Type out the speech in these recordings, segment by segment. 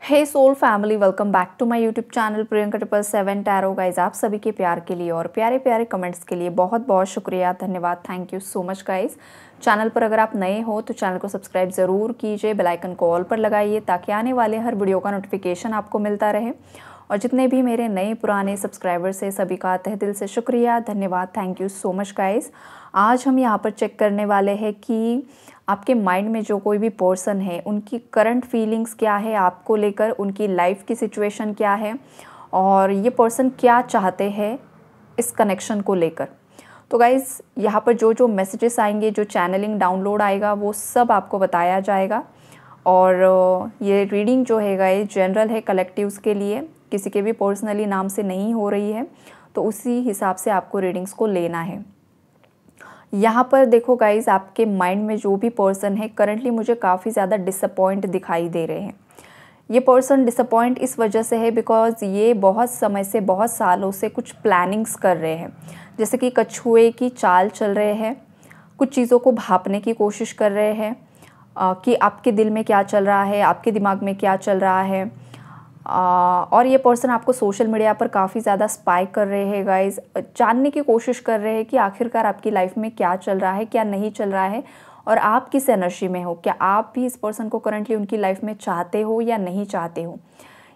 Hey soul family, welcome back to my YouTube channel Priyanka 777 tarot. Guys, आप सभी के प्यार के लिए और प्यारे प्यारे कमेंट्स के लिए बहुत बहुत शुक्रिया, धन्यवाद, thank you so much guys. Channel पर अगर आप नए हो तो चैनल को सब्सक्राइब ज़रूर कीजिए, बेल आइकन को ऑल पर लगाइए ताकि आने वाले हर वीडियो का नोटिफिकेशन आपको मिलता रहे। और जितने भी मेरे नए पुराने सब्सक्राइबर्स हैं सभी का तहे दिल से शुक्रिया, धन्यवाद, thank you so much guys. आज हम यहाँ पर चेक करने वाले हैं कि आपके माइंड में जो कोई भी पर्सन है उनकी करंट फीलिंग्स क्या है आपको लेकर, उनकी लाइफ की सिचुएशन क्या है और ये पर्सन क्या चाहते हैं इस कनेक्शन को लेकर। तो गाइज़, यहाँ पर जो जो मैसेजेस आएंगे, जो चैनलिंग डाउनलोड आएगा, वो सब आपको बताया जाएगा। और ये रीडिंग जो है गाइज जनरल है, कलेक्टिव्स के लिए, किसी के भी पर्सनली नाम से नहीं हो रही है, तो उसी हिसाब से आपको रीडिंग्स को लेना है। यहाँ पर देखो गाइज, आपके माइंड में जो भी पर्सन है करंटली मुझे काफ़ी ज़्यादा डिसअपॉइंट दिखाई दे रहे हैं। ये पर्सन डिसअपॉइंट इस वजह से है बिकॉज ये बहुत समय से, बहुत सालों से कुछ प्लानिंग्स कर रहे हैं, जैसे कि कछुए की चाल चल रहे हैं, कुछ चीज़ों को भांपने की कोशिश कर रहे हैं कि आपके दिल में क्या चल रहा है, आपके दिमाग में क्या चल रहा है। और ये पर्सन आपको सोशल मीडिया पर काफ़ी ज़्यादा स्पाई कर रहे हैं गाइज, जानने की कोशिश कर रहे हैं कि आखिरकार आपकी लाइफ में क्या चल रहा है, क्या नहीं चल रहा है और आप किस एनर्जी में हो। क्या आप भी इस पर्सन को करंटली उनकी लाइफ में चाहते हो या नहीं चाहते हो,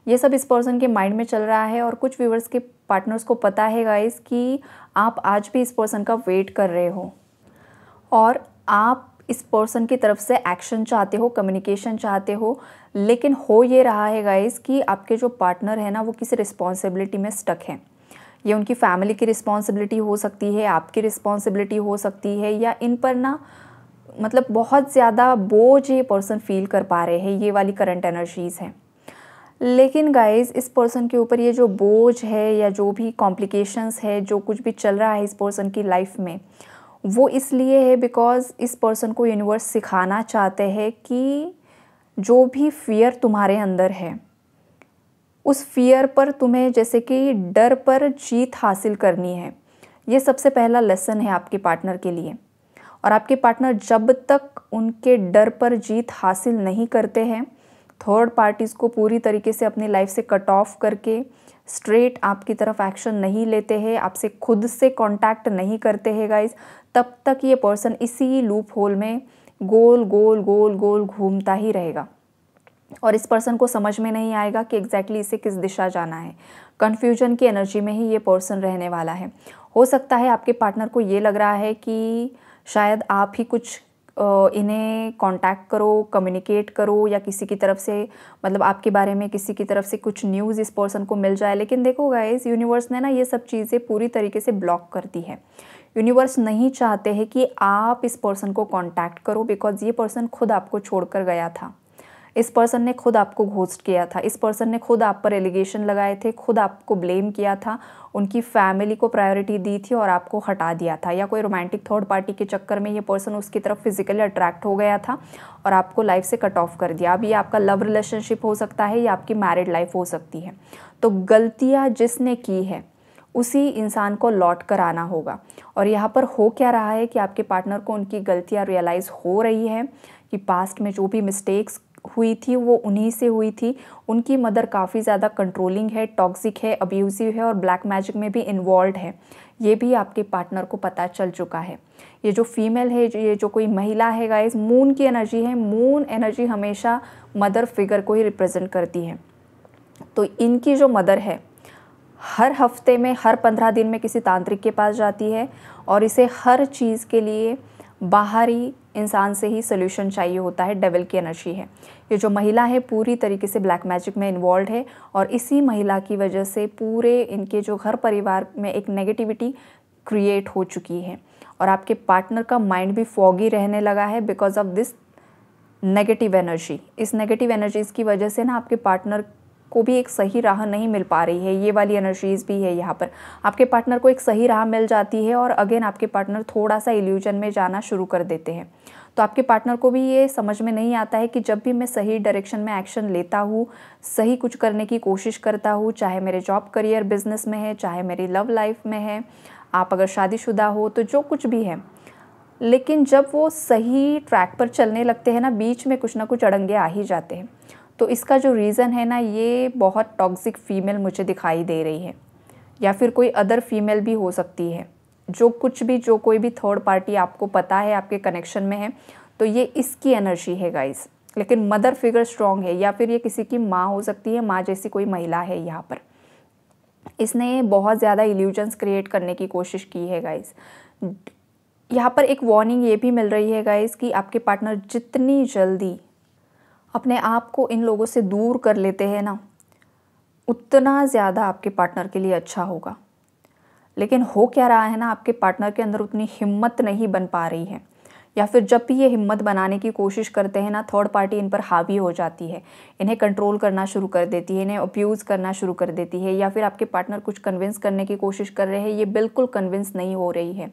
ये सब इस पर्सन के माइंड में चल रहा है। और कुछ व्यूवर्स के पार्टनर्स को पता है गाइज कि आप आज भी इस पर्सन का वेट कर रहे हो और आप इस पर्सन की तरफ से एक्शन चाहते हो, कम्युनिकेशन चाहते हो। लेकिन हो ये रहा है गाइस कि आपके जो पार्टनर है ना, वो किसी रिस्पॉन्सिबिलिटी में स्टक है। ये उनकी फैमिली की रिस्पॉन्सिबिलिटी हो सकती है, आपकी रिस्पॉन्सिबिलिटी हो सकती है, या इन पर ना मतलब बहुत ज़्यादा बोझ ये पर्सन फील कर पा रहे हैं। ये वाली करंट एनर्जीज़ हैं। लेकिन गाइस, इस पर्सन के ऊपर ये जो बोझ है या जो भी कॉम्प्लिकेशंस है, जो कुछ भी चल रहा है इस पर्सन की लाइफ में, वो इसलिए है बिकॉज़ इस पर्सन को यूनिवर्स सिखाना चाहते हैं कि जो भी फियर तुम्हारे अंदर है, उस फियर पर तुम्हें, जैसे कि डर पर जीत हासिल करनी है। ये सबसे पहला लेसन है आपके पार्टनर के लिए। और आपके पार्टनर जब तक उनके डर पर जीत हासिल नहीं करते हैं, थर्ड पार्टीज़ को पूरी तरीके से अपनी लाइफ से कट ऑफ करके स्ट्रेट आपकी तरफ एक्शन नहीं लेते हैं, आपसे खुद से कांटेक्ट नहीं करते हैं गाइस, तब तक ये पर्सन इसी लूप होल में गोल गोल गोल गोल घूमता ही रहेगा। और इस पर्सन को समझ में नहीं आएगा कि एग्जैक्टली इसे किस दिशा जाना है। कन्फ्यूजन की एनर्जी में ही ये पर्सन रहने वाला है। हो सकता है आपके पार्टनर को ये लग रहा है कि शायद आप ही कुछ इन्हें कांटेक्ट करो, कम्युनिकेट करो, या किसी की तरफ से, मतलब आपके बारे में किसी की तरफ से कुछ न्यूज़ इस पर्सन को मिल जाए। लेकिन देखो गाइस, यूनिवर्स ने ना ये सब चीज़ें पूरी तरीके से ब्लॉक कर दी है। यूनिवर्स नहीं चाहते हैं कि आप इस पर्सन को कांटेक्ट करो बिकॉज ये पर्सन खुद आपको छोड़कर गया था। इस पर्सन ने खुद आपको घोस्ट किया था। इस पर्सन ने खुद आप पर एलिगेशन लगाए थे, खुद आपको ब्लेम किया था, उनकी फैमिली को प्रायोरिटी दी थी और आपको हटा दिया था। या कोई रोमांटिक थर्ड पार्टी के चक्कर में ये पर्सन उसकी तरफ फिजिकली अट्रैक्ट हो गया था और आपको लाइफ से कट ऑफ कर दिया। अब ये आपका लव रिलेशनशिप हो सकता है या आपकी मैरिड लाइफ हो सकती है। तो गलतियाँ जिसने की है उसी इंसान को लौट कर आना होगा। और यहाँ पर हो क्या रहा है कि आपके पार्टनर को उनकी गलतियाँ रियलाइज़ हो रही है कि पास्ट में जो भी मिस्टेक्स हुई थी वो उन्हीं से हुई थी। उनकी मदर काफ़ी ज़्यादा कंट्रोलिंग है, टॉक्सिक है, अब्यूसिव है और ब्लैक मैजिक में भी इन्वॉल्व है। ये भी आपके पार्टनर को पता चल चुका है। ये जो फीमेल है, ये जो कोई महिला है गाइस, मून की एनर्जी है। मून एनर्जी हमेशा मदर फिगर को ही रिप्रेजेंट करती है। तो इनकी जो मदर है हर हफ्ते में, हर 15 दिन में किसी तांत्रिक के पास जाती है और इसे हर चीज़ के लिए बाहरी इंसान से ही सोल्यूशन चाहिए होता है। डेविल की एनर्जी है। ये जो महिला है पूरी तरीके से ब्लैक मैजिक में इन्वॉल्व है और इसी महिला की वजह से पूरे इनके जो घर परिवार में एक नेगेटिविटी क्रिएट हो चुकी है। और आपके पार्टनर का माइंड भी फॉगी रहने लगा है because of this negative energy. इस नेगेटिव एनर्जीज़ की वजह से ना आपके पार्टनर को भी एक सही राह नहीं मिल पा रही है। ये वाली एनर्जीज़ भी है यहाँ पर। आपके पार्टनर को एक सही राह मिल जाती है और अगेन आपके पार्टनर थोड़ा सा इल्यूजन में जाना शुरू कर देते हैं। तो आपके पार्टनर को भी ये समझ में नहीं आता है कि जब भी मैं सही डायरेक्शन में एक्शन लेता हूँ, सही कुछ करने की कोशिश करता हूँ, चाहे मेरे जॉब, करियर, बिजनेस में है, चाहे मेरी लव लाइफ में है, आप अगर शादीशुदा हो, तो जो कुछ भी है, लेकिन जब वो सही ट्रैक पर चलने लगते हैं ना, बीच में कुछ ना कुछ अड़ंगे आ ही जाते हैं। तो इसका जो रीज़न है ना, ये बहुत टॉक्सिक फीमेल मुझे दिखाई दे रही है, या फिर कोई अदर फीमेल भी हो सकती है। जो कोई भी थर्ड पार्टी आपको पता है आपके कनेक्शन में है, तो ये इसकी एनर्जी है गाइस। लेकिन मदर फिगर स्ट्रॉन्ग है, या फिर ये किसी की माँ हो सकती है, माँ जैसी कोई महिला है यहाँ पर। इसने बहुत ज़्यादा इल्यूजन्स क्रिएट करने की कोशिश की है गाइस। यहाँ पर एक वार्निंग ये भी मिल रही है गाइस कि आपके पार्टनर जितनी जल्दी अपने आप को इन लोगों से दूर कर लेते हैं ना, उतना ज़्यादा आपके पार्टनर के लिए अच्छा होगा। लेकिन हो क्या रहा है ना, आपके पार्टनर के अंदर उतनी हिम्मत नहीं बन पा रही है, या फिर जब भी ये हिम्मत बनाने की कोशिश करते हैं ना, थर्ड पार्टी इन पर हावी हो जाती है, इन्हें कंट्रोल करना शुरू कर देती है, इन्हें अब्यूज़ करना शुरू कर देती है। या फिर आपके पार्टनर कुछ कन्विंस करने की कोशिश कर रहे हैं, ये बिल्कुल कन्विंस नहीं हो रही है।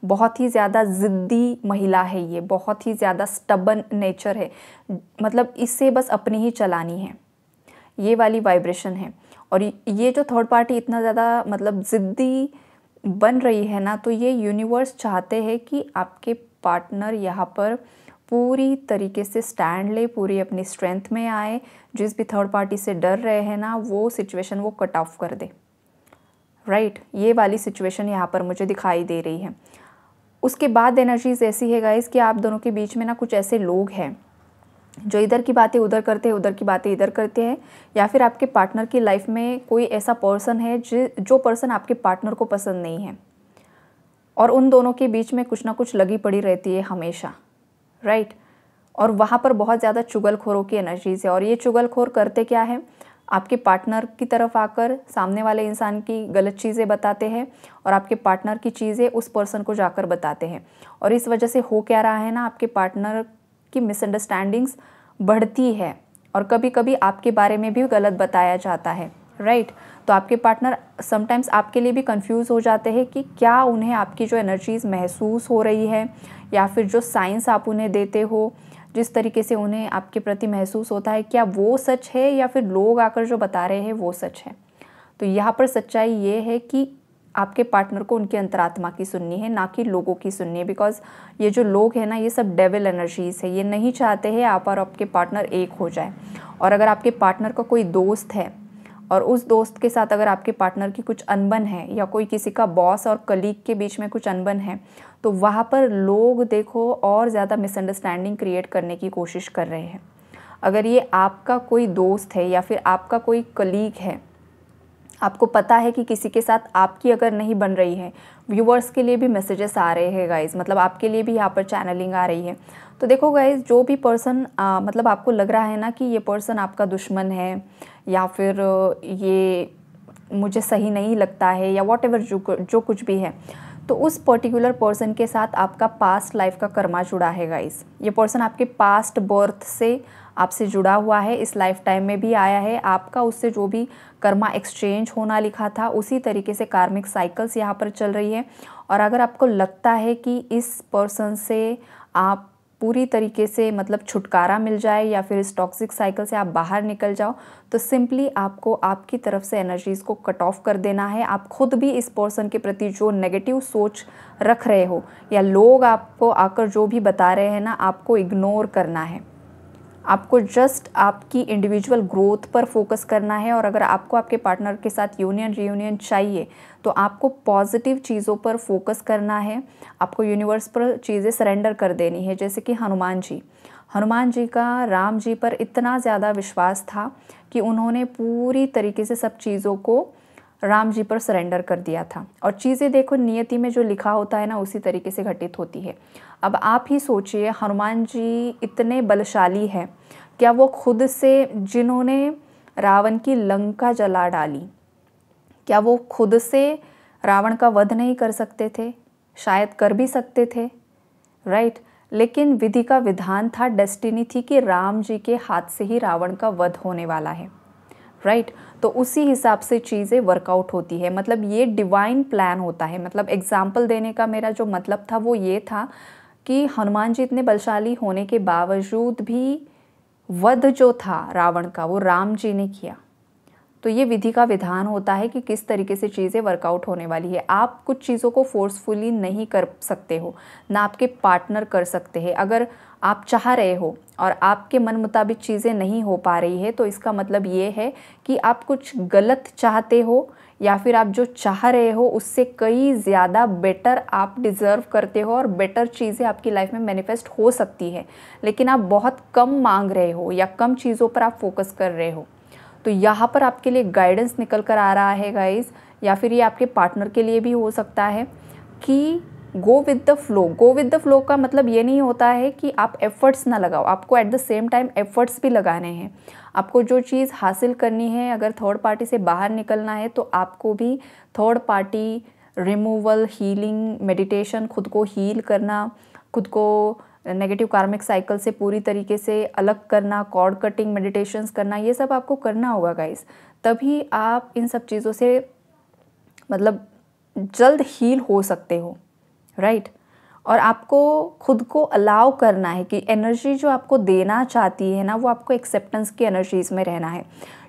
बहुत ही ज़्यादा ज़िद्दी महिला है ये, बहुत ही ज़्यादा स्टबन नेचर है, मतलब इससे बस अपनी ही चलानी है, ये वाली वाइब्रेशन है। और ये जो थर्ड पार्टी इतना ज़्यादा मतलब ज़िद्दी बन रही है ना, तो ये यूनिवर्स चाहते हैं कि आपके पार्टनर यहाँ पर पूरी तरीके से स्टैंड ले, पूरी अपनी स्ट्रेंथ में आए। जिस भी थर्ड पार्टी से डर रहे हैं ना, वो सिचुएशन वो कट ऑफ कर दे, राइट। ये वाली सिचुएशन यहाँ पर मुझे दिखाई दे रही है। उसके बाद एनर्जीज ऐसी है गाइस कि आप दोनों के बीच में ना कुछ ऐसे लोग हैं जो इधर की बातें उधर करते हैं, उधर की बातें इधर करते हैं। या फिर आपके पार्टनर की लाइफ में कोई ऐसा पर्सन है जो पर्सन आपके पार्टनर को पसंद नहीं है, और उन दोनों के बीच में कुछ ना कुछ लगी पड़ी रहती है हमेशा, राइट। और वहाँ पर बहुत ज़्यादा चुगलखोरों की एनर्जीज है। और ये चुगलखोर करते क्या है, आपके पार्टनर की तरफ आकर सामने वाले इंसान की गलत चीज़ें बताते हैं, और आपके पार्टनर की चीज़ें उस पर्सन को जाकर बताते हैं। और इस वजह से हो क्या रहा है ना, आपके पार्टनर की मिसअंडरस्टैंडिंग्स बढ़ती है, और कभी कभी आपके बारे में भी गलत बताया जाता है, राइट। तो आपके पार्टनर समटाइम्स आपके लिए भी कंफ्यूज हो जाते हैं कि क्या उन्हें आपकी जो एनर्जीज महसूस हो रही है, या फिर जो साइंस आप उन्हें देते हो, जिस तरीके से उन्हें आपके प्रति महसूस होता है, क्या वो सच है, या फिर लोग आकर जो बता रहे हैं वो सच है। तो यहाँ पर सच्चाई ये है कि आपके पार्टनर को उनकी अंतरात्मा की सुननी है, ना कि लोगों की सुननी है। बिकॉज ये जो लोग हैं ना, ये सब डेविल एनर्जीज है, ये नहीं चाहते हैं आप और आपके पार्टनर एक हो जाए। और अगर आपके पार्टनर का कोई दोस्त है, और उस दोस्त के साथ अगर आपके पार्टनर की कुछ अनबन है, या कोई किसी का बॉस और कलीग के बीच में कुछ अनबन है, तो वहाँ पर लोग देखो और ज़्यादा मिसअंडरस्टैंडिंग क्रिएट करने की कोशिश कर रहे हैं। अगर ये आपका कोई दोस्त है, या फिर आपका कोई कलीग है, आपको पता है कि किसी के साथ आपकी अगर नहीं बन रही है, व्यूवर्स के लिए भी मैसेजेस आ रहे हैं गाइज, मतलब आपके लिए भी यहाँ पर चैनलिंग आ रही है। तो देखो गाइज, जो भी पर्सन मतलब आपको लग रहा है ना कि ये पर्सन आपका दुश्मन है, या फिर ये मुझे सही नहीं लगता है, या वॉट एवर जो कुछ भी है, तो उस पर्टिकुलर पर्सन के साथ आपका पास्ट लाइफ का कर्मा जुड़ा है गाइस। ये पर्सन आपके पास्ट बर्थ से आपसे जुड़ा हुआ है, इस लाइफ टाइम में भी आया है। आपका उससे जो भी कर्मा एक्सचेंज होना लिखा था, उसी तरीके से कार्मिक साइकिल्स यहाँ पर चल रही है। और अगर आपको लगता है कि इस पर्सन से आप पूरी तरीके से मतलब छुटकारा मिल जाए, या फिर इस टॉक्सिक साइकिल से आप बाहर निकल जाओ, तो सिंपली आपको आपकी तरफ से एनर्जीज़ को कट ऑफ कर देना है। आप खुद भी इस पर्सन के प्रति जो नेगेटिव सोच रख रहे हो, या लोग आपको आकर जो भी बता रहे हैं ना, आपको इग्नोर करना है। आपको जस्ट आपकी इंडिविजुअल ग्रोथ पर फोकस करना है। और अगर आपको आपके पार्टनर के साथ यूनियन रीयूनियन चाहिए, तो आपको पॉजिटिव चीज़ों पर फोकस करना है। आपको यूनिवर्स पर चीज़ें सरेंडर कर देनी है। जैसे कि हनुमान जी का राम जी पर इतना ज़्यादा विश्वास था कि उन्होंने पूरी तरीके से सब चीज़ों को राम जी पर सरेंडर कर दिया था। और चीज़ें देखो, नियति में जो लिखा होता है ना, उसी तरीके से घटित होती है। अब आप ही सोचिए, हनुमान जी इतने बलशाली हैं, क्या वो खुद से, जिन्होंने रावण की लंका जला डाली, क्या वो खुद से रावण का वध नहीं कर सकते थे? शायद कर भी सकते थे, राइट। लेकिन विधि का विधान था, डेस्टिनी थी कि राम जी के हाथ से ही रावण का वध होने वाला है, राइट। तो उसी हिसाब से चीज़ें वर्कआउट होती है। मतलब ये डिवाइन प्लान होता है। मतलब एग्जाम्पल देने का मेरा जो मतलब था वो ये था कि हनुमान जी इतने बलशाली होने के बावजूद भी वध जो था रावण का, वो राम जी ने किया। तो ये विधि का विधान होता है कि किस तरीके से चीज़ें वर्कआउट होने वाली है। आप कुछ चीज़ों को फोर्सफुली नहीं कर सकते हो, ना आपके पार्टनर कर सकते हैं। अगर आप चाह रहे हो और आपके मन मुताबिक चीज़ें नहीं हो पा रही है, तो इसका मतलब ये है कि आप कुछ गलत चाहते हो, या फिर आप जो चाह रहे हो उससे कई ज़्यादा बेटर आप डिज़र्व करते हो और बेटर चीज़ें आपकी लाइफ में मैनिफेस्ट हो सकती है, लेकिन आप बहुत कम मांग रहे हो या कम चीज़ों पर आप फोकस कर रहे हो। तो यहाँ पर आपके लिए गाइडेंस निकल कर आ रहा है गाइस, या फिर ये आपके पार्टनर के लिए भी हो सकता है कि go with the flow. Go with the flow का मतलब ये नहीं होता है कि आप एफर्ट्स ना लगाओ, आपको at the same time efforts भी लगाने हैं। आपको जो चीज़ हासिल करनी है, अगर थर्ड पार्टी से बाहर निकलना है, तो आपको भी third party removal, healing, meditation, खुद को हील करना, खुद को नेगेटिव कार्मिक साइकिल से पूरी तरीके से अलग करना, कॉर्ड कटिंग मेडिटेशंस करना, ये सब आपको करना होगा गाइस। तभी आप इन सब चीज़ों से मतलब जल्द हील हो सकते हो, राइट। और आपको खुद को अलाउ करना है कि एनर्जी जो आपको देना चाहती है ना, वो आपको एक्सेप्टेंस की एनर्जीज़ में रहना है।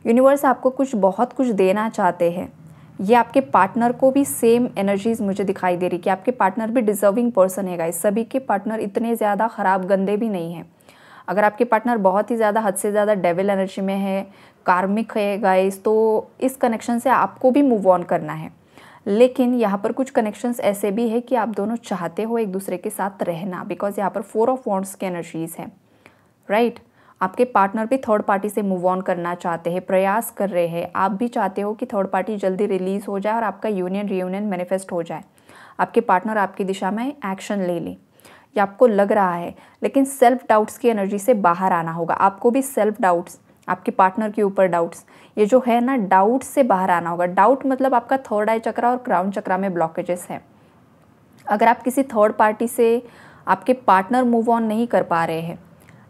यूनिवर्स आपको बहुत कुछ देना चाहते हैं। ये आपके पार्टनर को भी सेम एनर्जीज़ मुझे दिखाई दे रही कि आपके पार्टनर भी डिज़र्विंग पर्सन है गाइस। सभी के पार्टनर इतने ज़्यादा ख़राब गंदे भी नहीं हैं। अगर आपके पार्टनर बहुत ही ज़्यादा हद से ज़्यादा डेविल एनर्जी में है, कार्मिक है गाइस, तो इस कनेक्शन से आपको भी मूव ऑन करना है। लेकिन यहाँ पर कुछ कनेक्शंस ऐसे भी है कि आप दोनों चाहते हो एक दूसरे के साथ रहना, बिकॉज यहाँ पर 4 ऑफ वॉन्ड्स की एनर्जीज़ हैं, राइट। आपके पार्टनर भी थर्ड पार्टी से मूव ऑन करना चाहते हैं, प्रयास कर रहे हैं। आप भी चाहते हो कि थर्ड पार्टी जल्दी रिलीज़ हो जाए और आपका यूनियन रियूनियन मैनिफेस्ट हो जाए, आपके पार्टनर आपकी दिशा में एक्शन ले ले, या आपको लग रहा है। लेकिन सेल्फ डाउट्स की एनर्जी से बाहर आना होगा। आपको भी सेल्फ डाउट्स, आपके पार्टनर के ऊपर डाउट्स, ये जो है ना, डाउट से बाहर आना होगा। डाउट मतलब आपका थर्ड आई चक्रा और क्राउन चक्रा में ब्लॉकेजेस हैं। अगर आप किसी थर्ड पार्टी से आपके पार्टनर मूव ऑन नहीं कर पा रहे हैं,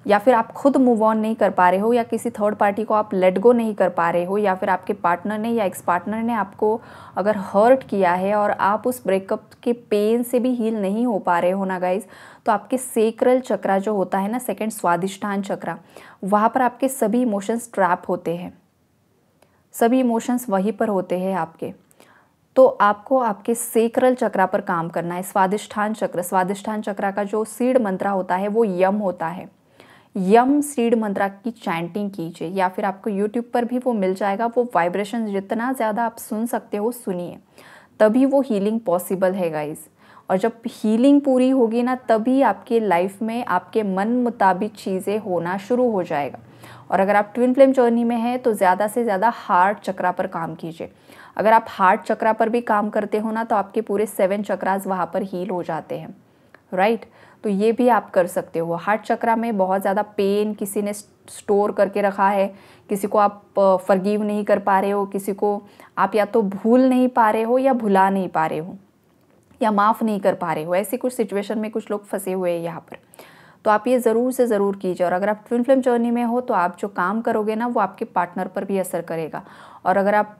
या फिर आप खुद मूव ऑन नहीं कर पा रहे हो, या किसी थर्ड पार्टी को आप लेट गो नहीं कर पा रहे हो, या फिर आपके पार्टनर ने या एक्स पार्टनर ने आपको अगर हर्ट किया है और आप उस ब्रेकअप के पेन से भी हील नहीं हो पा रहे हो ना गाइज, तो आपके सेक्रल चक्रा जो होता है ना, सेकंड स्वादिष्ठान चक्रा, वहाँ पर आपके सभी इमोशंस ट्रैप होते हैं। सभी इमोशंस वहीं पर होते हैं आपके। तो आपको आपके सेक्रल चक्रा पर काम करना है। स्वादिष्ठान चक्र, स्वादिष्ठान चक्रा का जो सीड मंत्रा होता है वो यम होता है। यम सीड मंत्रा की चैंटिंग कीजिए, या फिर आपको यूट्यूब पर भी वो मिल जाएगा। वो वाइब्रेशन जितना ज़्यादा आप सुन सकते हो सुनिए, तभी वो हीलिंग पॉसिबल है गाइज। और जब हीलिंग पूरी होगी ना, तभी आपके लाइफ में आपके मन मुताबिक चीज़ें होना शुरू हो जाएगा। और अगर आप ट्विन फ्लेम जर्नी में हैं तो ज़्यादा से ज़्यादा हार्ट चक्रा पर काम कीजिए। अगर आप हार्ट चक्रा पर भी काम करते हो ना, तो आपके पूरे 7 चक्रास वहाँ पर हील हो जाते हैं, राइट। तो ये भी आप कर सकते हो। हार्ट चक्रा में बहुत ज़्यादा पेन किसी ने स्टोर करके रखा है, किसी को आप फॉरगिव नहीं कर पा रहे हो, किसी को आप या तो भूल नहीं पा रहे हो या भुला नहीं पा रहे हो या माफ़ नहीं कर पा रहे हो। ऐसी कुछ सिचुएशन में कुछ लोग फंसे हुए हैं यहाँ पर। तो आप ये ज़रूर से ज़रूर कीजिए। और अगर आप ट्विन फ्लेम जर्नी में हो तो आप जो काम करोगे ना, वो आपके पार्टनर पर भी असर करेगा। और अगर आप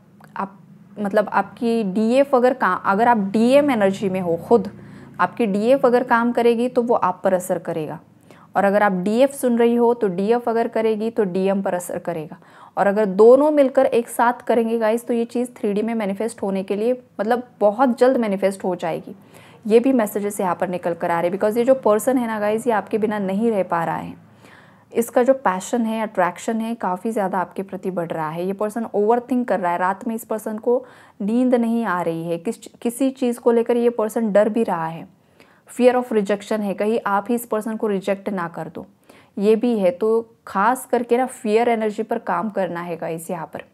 मतलब आपकी डीएफ अगर आप डीएम एनर्जी में हो, खुद आपकी डीएफ अगर काम करेगी तो वो आप पर असर करेगा। और अगर आप डीएफ सुन रही हो तो डीएफ अगर करेगी तो डीएम पर असर करेगा। और अगर दोनों मिलकर एक साथ करेंगे गाइस, तो ये चीज़ 3D में मैनिफेस्ट होने के लिए मतलब बहुत जल्द मैनिफेस्ट हो जाएगी। ये भी मैसेजेस यहाँ पर निकल कर आ रहे हैं, बिकॉज ये जो पर्सन है ना गाइस, ये आपके बिना नहीं रह पा रहा है। इसका जो पैशन है, अट्रैक्शन है, काफ़ी ज़्यादा आपके प्रति बढ़ रहा है। ये पर्सन ओवरथिंक कर रहा है। रात में इस पर्सन को नींद नहीं आ रही है, किसी चीज़ को लेकर ये पर्सन डर भी रहा है। फियर ऑफ रिजेक्शन है, कहीं आप ही इस पर्सन को रिजेक्ट ना कर दो, ये भी है। तो खास करके ना फियर एनर्जी पर काम करना है गाइस यहाँ पर,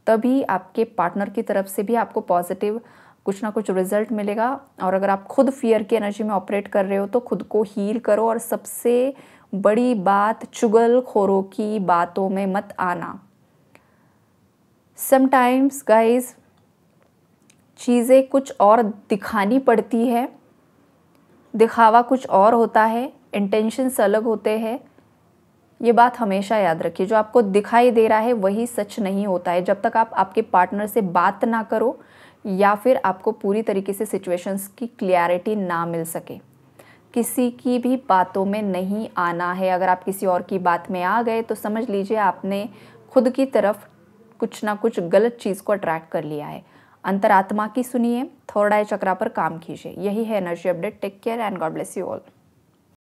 तभी आपके पार्टनर की तरफ से भी आपको पॉजिटिव कुछ ना कुछ रिजल्ट मिलेगा। और अगर आप खुद फियर की एनर्जी में ऑपरेट कर रहे हो तो खुद को हील करो। और सबसे बड़ी बात, चुगलखोरों की बातों में मत आना। समटाइम्स गाइस चीज़ें कुछ और दिखानी पड़ती है, दिखावा कुछ और होता है, इंटेंशंस अलग होते हैं। ये बात हमेशा याद रखिए, जो आपको दिखाई दे रहा है वही सच नहीं होता है। जब तक आप आपके पार्टनर से बात ना करो या फिर आपको पूरी तरीके से सिचुएशंस की क्लैरिटी ना मिल सके, किसी की भी बातों में नहीं आना है। अगर आप किसी और की बात में आ गए तो समझ लीजिए आपने खुद की तरफ कुछ ना कुछ गलत चीज़ को अट्रैक्ट कर लिया है। अंतरात्मा की सुनिए, थर्ड आई चक्रा पर काम कीजिए। यही है energy update. Take care and God bless you all.